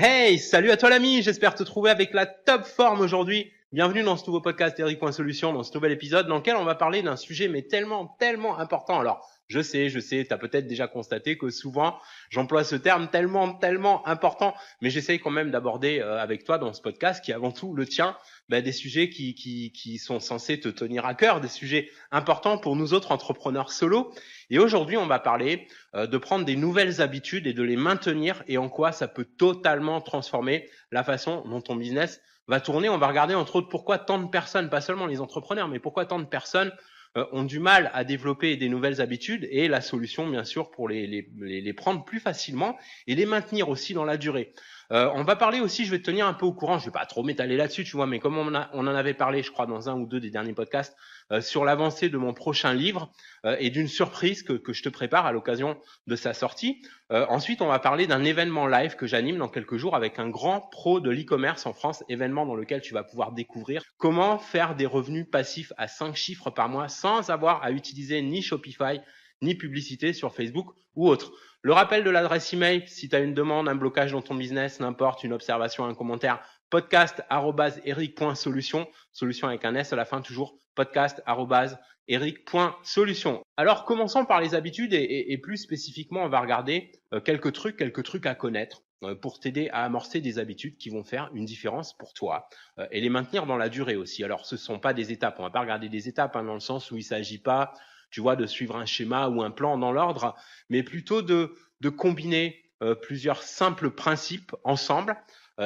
Hey, salut à toi l'ami, j'espère te trouver avec la top forme aujourd'hui. Bienvenue dans ce nouveau podcast Eric.Solution, dans ce nouvel épisode dans lequel on va parler d'un sujet mais tellement important. Alors, je sais, tu as peut-être déjà constaté que souvent j'emploie ce terme tellement important, mais j'essaye quand même d'aborder avec toi dans ce podcast qui est avant tout le tien, des sujets qui sont censés te tenir à cœur, des sujets importants pour nous autres entrepreneurs solo. Et aujourd'hui, on va parler de prendre des nouvelles habitudes et de les maintenir et en quoi ça peut totalement transformer la façon dont ton business va tourner. On va regarder entre autres pourquoi tant de personnes, pas seulement les entrepreneurs, mais pourquoi tant de personnes ont du mal à développer des nouvelles habitudes et la solution bien sûr pour les prendre plus facilement et les maintenir aussi dans la durée. On va parler aussi, je vais te tenir un peu au courant, je vais pas trop m'étaler là-dessus, tu vois, mais comme on en avait parlé, je crois, dans un ou deux des derniers podcasts, sur l'avancée de mon prochain livre et d'une surprise que je te prépare à l'occasion de sa sortie. Ensuite, on va parler d'un événement live que j'anime dans quelques jours avec un grand pro de l'e-commerce en France, événement dans lequel tu vas pouvoir découvrir comment faire des revenus passifs à 5 chiffres par mois sans avoir à utiliser ni Shopify, ni publicité sur Facebook ou autre. Le rappel de l'adresse email, si tu as une demande, un blocage dans ton business, n'importe, une observation, un commentaire, podcast@eric.solution, solution avec un S à la fin toujours, podcast@eric.solution. Alors commençons par les habitudes et plus spécifiquement, on va regarder quelques trucs à connaître pour t'aider à amorcer des habitudes qui vont faire une différence pour toi et les maintenir dans la durée aussi. Alors ce ne sont pas des étapes, on va pas regarder des étapes dans le sens où il ne s'agit pas, tu vois, de suivre un schéma ou un plan dans l'ordre, mais plutôt de combiner plusieurs simples principes ensemble.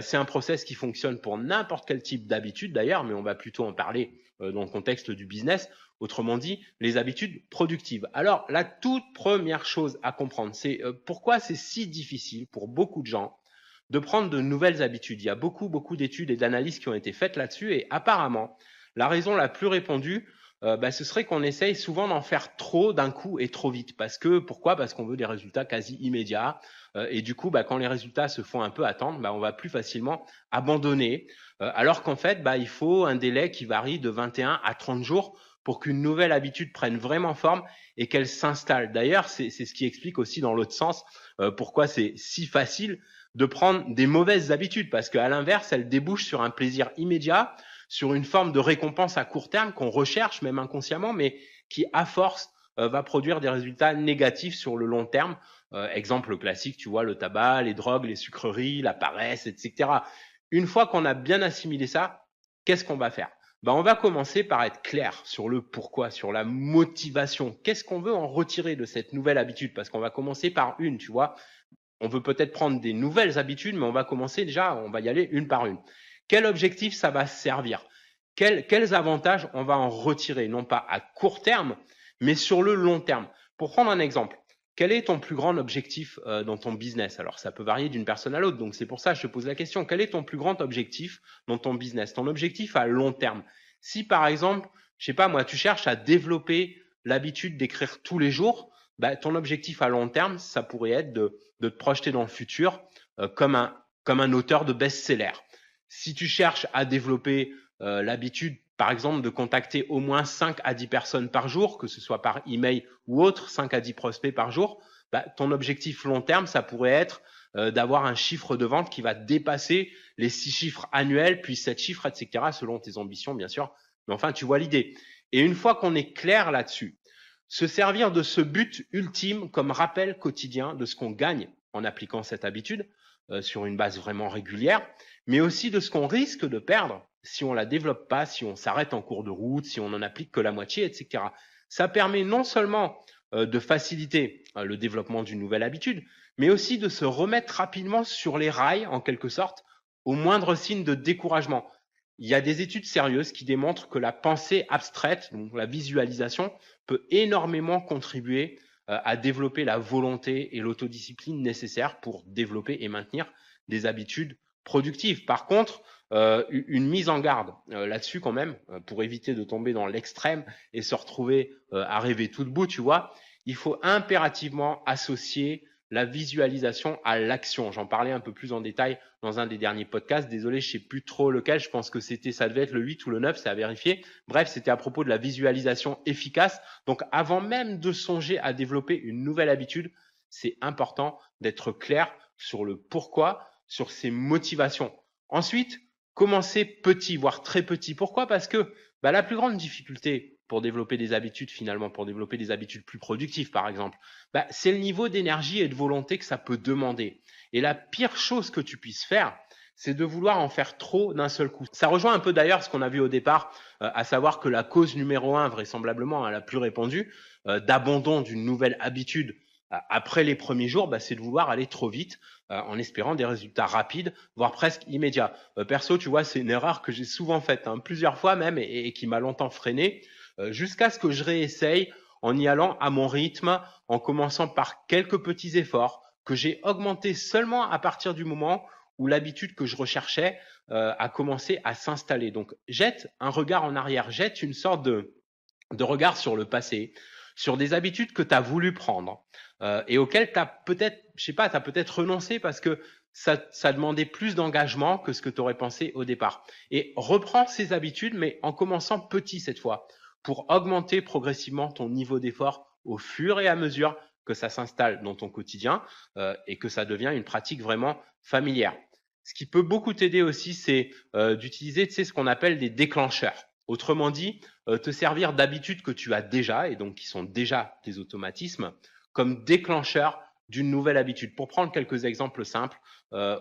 C'est un process qui fonctionne pour n'importe quel type d'habitude d'ailleurs, mais on va plutôt en parler dans le contexte du business. Autrement dit, les habitudes productives. Alors, la toute première chose à comprendre, c'est pourquoi c'est si difficile pour beaucoup de gens de prendre de nouvelles habitudes. Il y a beaucoup d'études et d'analyses qui ont été faites là-dessus et apparemment, la raison la plus répandue, ce serait qu'on essaye souvent d'en faire trop d'un coup et trop vite. Pourquoi ? Parce qu'on veut des résultats quasi immédiats. Et du coup, quand les résultats se font un peu attendre, on va plus facilement abandonner. Alors qu'en fait, il faut un délai qui varie de 21 à 30 jours pour qu'une nouvelle habitude prenne vraiment forme et qu'elle s'installe. D'ailleurs, c'est ce qui explique aussi dans l'autre sens pourquoi c'est si facile de prendre des mauvaises habitudes. Parce qu'à l'inverse, elles débouchent sur un plaisir immédiat, sur une forme de récompense à court terme qu'on recherche même inconsciemment, mais qui à force va produire des résultats négatifs sur le long terme. Exemple classique, tu vois, le tabac, les drogues, les sucreries, la paresse, etc. Une fois qu'on a bien assimilé ça, qu'est-ce qu'on va faire ? On va commencer par être clair sur le pourquoi, sur la motivation. Qu'est-ce qu'on veut en retirer de cette nouvelle habitude ? Parce qu'on va commencer par une, tu vois. On veut peut-être prendre des nouvelles habitudes, mais on va commencer déjà, on va y aller une par une. Quel objectif ça va servir ? Quels avantages on va en retirer ? Non pas à court terme, mais sur le long terme. Pour prendre un exemple, quel est ton plus grand objectif dans ton business ? Alors, ça peut varier d'une personne à l'autre, donc c'est pour ça que je te pose la question. Quel est ton plus grand objectif dans ton business ? Ton objectif à long terme. Si par exemple, je sais pas moi, tu cherches à développer l'habitude d'écrire tous les jours, ton objectif à long terme, ça pourrait être de te projeter dans le futur comme un auteur de best-seller. Si tu cherches à développer l'habitude, par exemple, de contacter au moins 5 à 10 personnes par jour, que ce soit par email ou autre, 5 à 10 prospects par jour, ton objectif long terme, ça pourrait être d'avoir un chiffre de vente qui va dépasser les 6 chiffres annuels, puis 7 chiffres, etc., selon tes ambitions, bien sûr. Mais enfin, tu vois l'idée. Et une fois qu'on est clair là-dessus, se servir de ce but ultime comme rappel quotidien de ce qu'on gagne en appliquant cette habitude sur une base vraiment régulière, mais aussi de ce qu'on risque de perdre si on la développe pas, si on s'arrête en cours de route, si on n'en applique que la moitié, etc. Ça permet non seulement de faciliter le développement d'une nouvelle habitude, mais aussi de se remettre rapidement sur les rails, en quelque sorte, au moindre signe de découragement. Il y a des études sérieuses qui démontrent que la pensée abstraite, donc la visualisation, peut énormément contribuer à développer la volonté et l'autodiscipline nécessaires pour développer et maintenir des habitudes productives. Par contre, une mise en garde là-dessus quand même, pour éviter de tomber dans l'extrême et se retrouver à rêver tout debout, tu vois, il faut impérativement associer la visualisation à l'action. J'en parlais un peu plus en détail dans un des derniers podcasts. Désolé, je sais plus trop lequel. Je pense que ça devait être le 8 ou le 9, c'est à vérifier. Bref, c'était à propos de la visualisation efficace. Donc, avant même de songer à développer une nouvelle habitude, c'est important d'être clair sur le pourquoi, sur ses motivations. Ensuite, commencer petit, voire très petit. Pourquoi? Parce que la plus grande difficulté pour développer des habitudes, finalement, pour développer des habitudes plus productives, par exemple, c'est le niveau d'énergie et de volonté que ça peut demander. Et la pire chose que tu puisses faire, c'est de vouloir en faire trop d'un seul coup. Ça rejoint un peu d'ailleurs ce qu'on a vu au départ, à savoir que la cause numéro 1, vraisemblablement la plus répandue, d'abandon d'une nouvelle habitude après les premiers jours, c'est de vouloir aller trop vite en espérant des résultats rapides, voire presque immédiats. Perso, tu vois, c'est une erreur que j'ai souvent faite, plusieurs fois même, et qui m'a longtemps freiné, jusqu'à ce que je réessaye en y allant à mon rythme, en commençant par quelques petits efforts que j'ai augmentés seulement à partir du moment où l'habitude que je recherchais a commencé à s'installer. Donc, jette un regard en arrière, jette une sorte de regard sur le passé, sur des habitudes que tu as voulu prendre et auxquelles tu as peut-être, t'as peut-être renoncé parce que ça demandait plus d'engagement que ce que tu aurais pensé au départ. Et reprends ces habitudes, mais en commençant petit cette fois, pour augmenter progressivement ton niveau d'effort au fur et à mesure que ça s'installe dans ton quotidien et que ça devient une pratique vraiment familière. Ce qui peut beaucoup t'aider aussi, c'est d'utiliser ce qu'on appelle des déclencheurs. Autrement dit, te servir d'habitudes que tu as déjà et donc qui sont déjà tes automatismes comme déclencheur d'une nouvelle habitude. Pour prendre quelques exemples simples,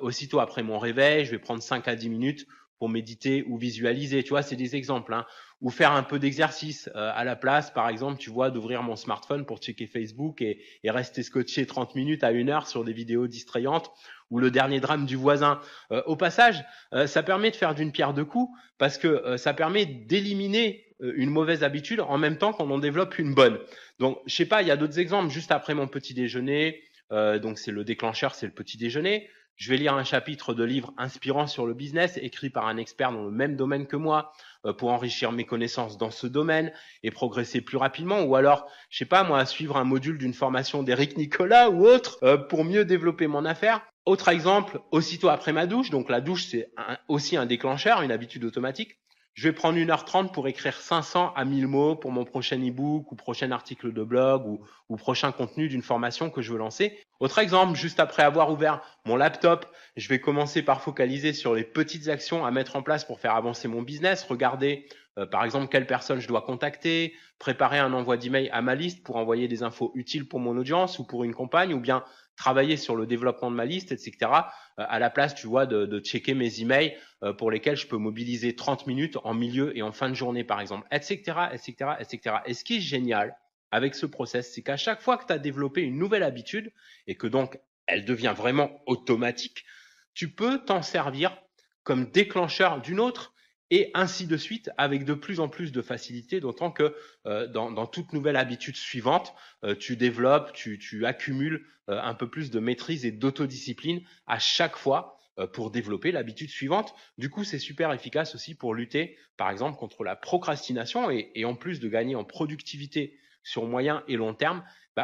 aussitôt après mon réveil, je vais prendre 5 à 10 minutes pour méditer ou visualiser. Tu vois, c'est des exemples. Ou faire un peu d'exercice à la place, par exemple, tu vois, d'ouvrir mon smartphone pour checker Facebook et rester scotché 30 minutes à 1 heure sur des vidéos distrayantes ou le dernier drame du voisin. Au passage, ça permet de faire d'une pierre deux coups parce que ça permet d'éliminer une mauvaise habitude en même temps qu'on en développe une bonne. Donc, je sais pas, il y a d'autres exemples. Juste après mon petit déjeuner, donc c'est le déclencheur, c'est le petit déjeuner. Je vais lire un chapitre de livre inspirant sur le business écrit par un expert dans le même domaine que moi pour enrichir mes connaissances dans ce domaine et progresser plus rapidement. Ou alors, je sais pas moi, suivre un module d'une formation d'Éric Nicolas ou autre pour mieux développer mon affaire. Autre exemple, aussitôt après ma douche. Donc la douche, c'est aussi un déclencheur, une habitude automatique. Je vais prendre 1h30 pour écrire 500 à 1000 mots pour mon prochain e-book ou prochain article de blog ou prochain contenu d'une formation que je veux lancer. Autre exemple, juste après avoir ouvert mon laptop, je vais commencer par focaliser sur les petites actions à mettre en place pour faire avancer mon business. Regarder par exemple quelle personne je dois contacter, préparer un envoi d'email à ma liste pour envoyer des infos utiles pour mon audience ou pour une campagne, ou bien travailler sur le développement de ma liste, etc. À la place, tu vois, de checker mes emails pour lesquels je peux mobiliser 30 minutes en milieu et en fin de journée, par exemple, etc., etc., etc. Et ce qui est génial avec ce process, c'est qu'à chaque fois que tu as développé une nouvelle habitude et que donc elle devient vraiment automatique, tu peux t'en servir comme déclencheur d'une autre et ainsi de suite avec de plus en plus de facilité, d'autant que dans toute nouvelle habitude suivante, tu développes, tu accumules un peu plus de maîtrise et d'autodiscipline à chaque fois pour développer l'habitude suivante. Du coup, c'est super efficace aussi pour lutter, par exemple, contre la procrastination et en plus de gagner en productivité sur moyen et long terme,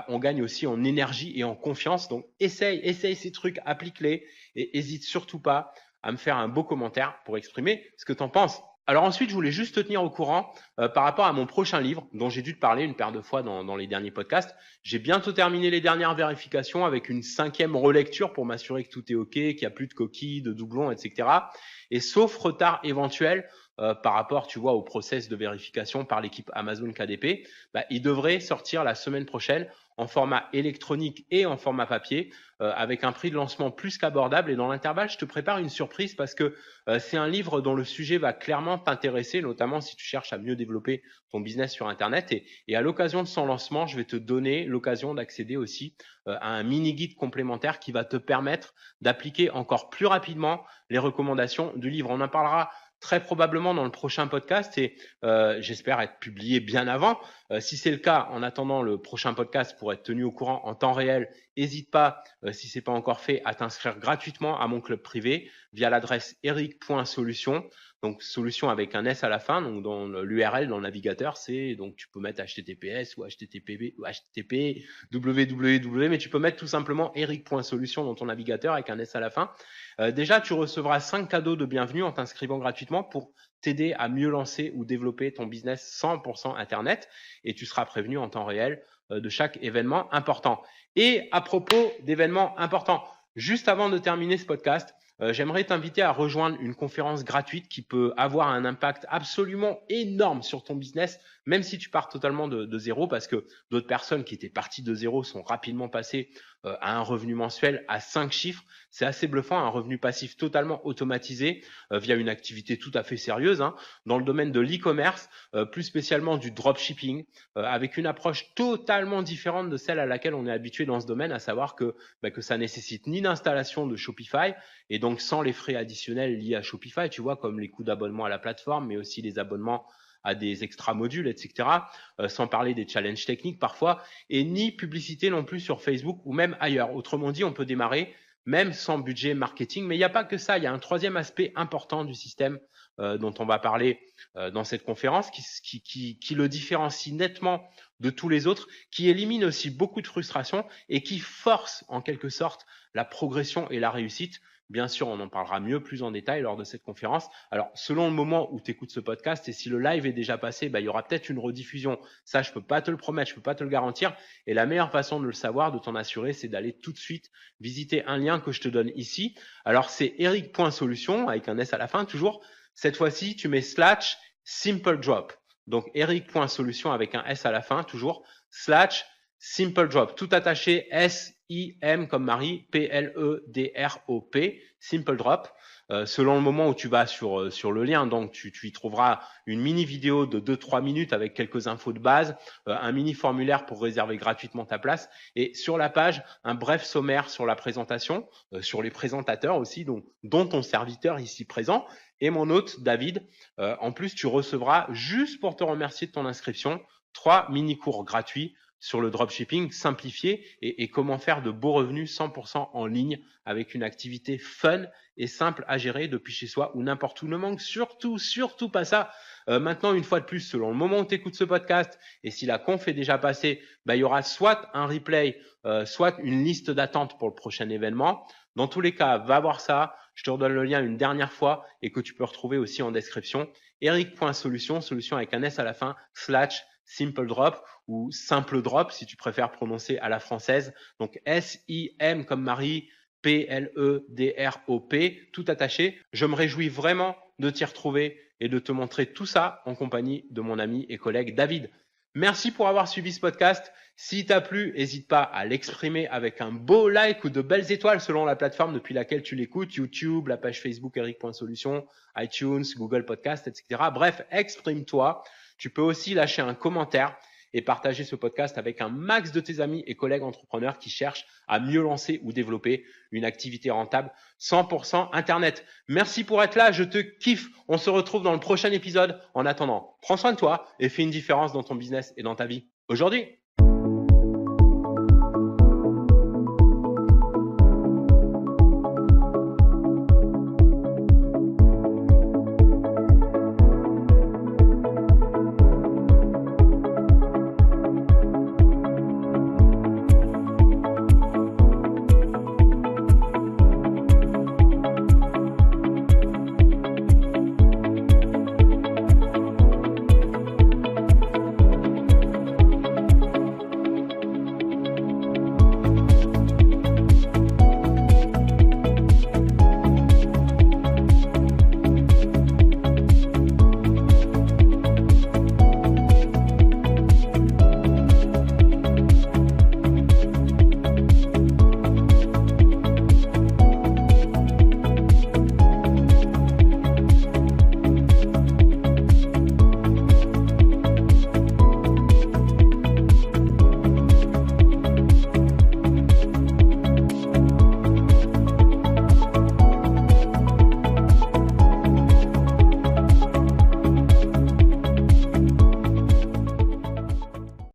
on gagne aussi en énergie et en confiance. Donc, essaye ces trucs, applique-les et n'hésite surtout pas à me faire un beau commentaire pour exprimer ce que tu en penses. Alors ensuite, je voulais juste te tenir au courant par rapport à mon prochain livre dont j'ai dû te parler une paire de fois dans les derniers podcasts. J'ai bientôt terminé les dernières vérifications avec une 5e relecture pour m'assurer que tout est OK, qu'il n'y a plus de coquilles, de doublons, etc. Et sauf retard éventuel par rapport, tu vois, au process de vérification par l'équipe Amazon KDP, il devrait sortir la semaine prochaine en format électronique et en format papier avec un prix de lancement plus qu'abordable. Et dans l'intervalle, je te prépare une surprise parce que c'est un livre dont le sujet va clairement t'intéresser, notamment si tu cherches à mieux développer ton business sur Internet. Et à l'occasion de son lancement, je vais te donner l'occasion d'accéder aussi à un mini-guide complémentaire qui va te permettre d'appliquer encore plus rapidement les recommandations du livre. On en parlera très probablement dans le prochain podcast et j'espère être publié bien avant. Si c'est le cas, en attendant le prochain podcast pour être tenu au courant en temps réel, n'hésite pas, si ce n'est pas encore fait, à t'inscrire gratuitement à mon club privé via l'adresse eric.solution. Donc, solution avec un S à la fin. Donc, dans l'URL, dans le navigateur, donc tu peux mettre HTTPS ou HTTP ou HTTP, www, mais tu peux mettre tout simplement eric.solution dans ton navigateur avec un S à la fin. Déjà, tu recevras 5 cadeaux de bienvenue en t'inscrivant gratuitement pour t'aider à mieux lancer ou développer ton business 100% Internet et tu seras prévenu en temps réel de chaque événement important. Et à propos d'événements importants, juste avant de terminer ce podcast, j'aimerais t'inviter à rejoindre une conférence gratuite qui peut avoir un impact absolument énorme sur ton business, même si tu pars totalement de zéro, parce que d'autres personnes qui étaient parties de zéro sont rapidement passées à un revenu mensuel à 5 chiffres. C'est assez bluffant, un revenu passif totalement automatisé via une activité tout à fait sérieuse dans le domaine de l'e-commerce, plus spécialement du dropshipping, avec une approche totalement différente de celle à laquelle on est habitué dans ce domaine, à savoir que ça nécessite ni d'installation de Shopify, et donc sans les frais additionnels liés à Shopify, tu vois, comme les coûts d'abonnement à la plateforme, mais aussi les abonnements à des extra modules, etc. Sans parler des challenges techniques parfois, et ni publicité non plus sur Facebook ou même ailleurs. Autrement dit, on peut démarrer même sans budget marketing. Mais il n'y a pas que ça, il y a un troisième aspect important du système dont on va parler dans cette conférence, qui le différencie nettement de tous les autres, qui élimine aussi beaucoup de frustration et qui force en quelque sorte la progression et la réussite. Bien sûr, on en parlera mieux, plus en détail lors de cette conférence. Alors, selon le moment où tu écoutes ce podcast, et si le live est déjà passé, il y aura peut-être une rediffusion. Ça, je peux pas te le promettre, je peux pas te le garantir. Et la meilleure façon de le savoir, de t'en assurer, c'est d'aller tout de suite visiter un lien que je te donne ici. Alors, c'est eric.solution, avec un S à la fin, toujours. Cette fois-ci, tu mets /SimpleDrop. Donc, eric.solution avec un S à la fin, toujours, /SimpleDrop. Tout attaché, S-I-M comme Marie, P-L-E-D-R-O-P, Simple Drop. Selon le moment où tu vas sur le lien, donc tu y trouveras une mini vidéo de 2-3 minutes avec quelques infos de base, un mini formulaire pour réserver gratuitement ta place, et sur la page, un bref sommaire sur la présentation, sur les présentateurs aussi, dont ton serviteur ici présent, et mon hôte David. En plus, tu recevras, juste pour te remercier de ton inscription, 3 mini-cours gratuits sur le dropshipping simplifié et comment faire de beaux revenus 100% en ligne avec une activité fun et simple à gérer depuis chez soi ou n'importe où. Ne manque surtout pas ça. Maintenant, une fois de plus, selon le moment où tu écoutes ce podcast, et si la conf est déjà passée, il y aura soit un replay, soit une liste d'attente pour le prochain événement. Dans tous les cas, va voir ça. Je te redonne le lien une dernière fois et que tu peux retrouver aussi en description. Eric.solution, solution avec un S à la fin, /SimpleDrop ou Simple Drop si tu préfères prononcer à la française. Donc S-I-M comme Marie, P-L-E-D-R-O-P, tout attaché. Je me réjouis vraiment de t'y retrouver et de te montrer tout ça en compagnie de mon ami et collègue David. Merci pour avoir suivi ce podcast. S'il t'a plu, n'hésite pas à l'exprimer avec un beau like ou de belles étoiles selon la plateforme depuis laquelle tu l'écoutes, YouTube, la page Facebook eric.solution, iTunes, Google Podcast, etc. Bref, exprime-toi. Tu peux aussi lâcher un commentaire et partager ce podcast avec un max de tes amis et collègues entrepreneurs qui cherchent à mieux lancer ou développer une activité rentable 100% Internet. Merci pour être là, je te kiffe. On se retrouve dans le prochain épisode. En attendant, prends soin de toi et fais une différence dans ton business et dans ta vie aujourd'hui.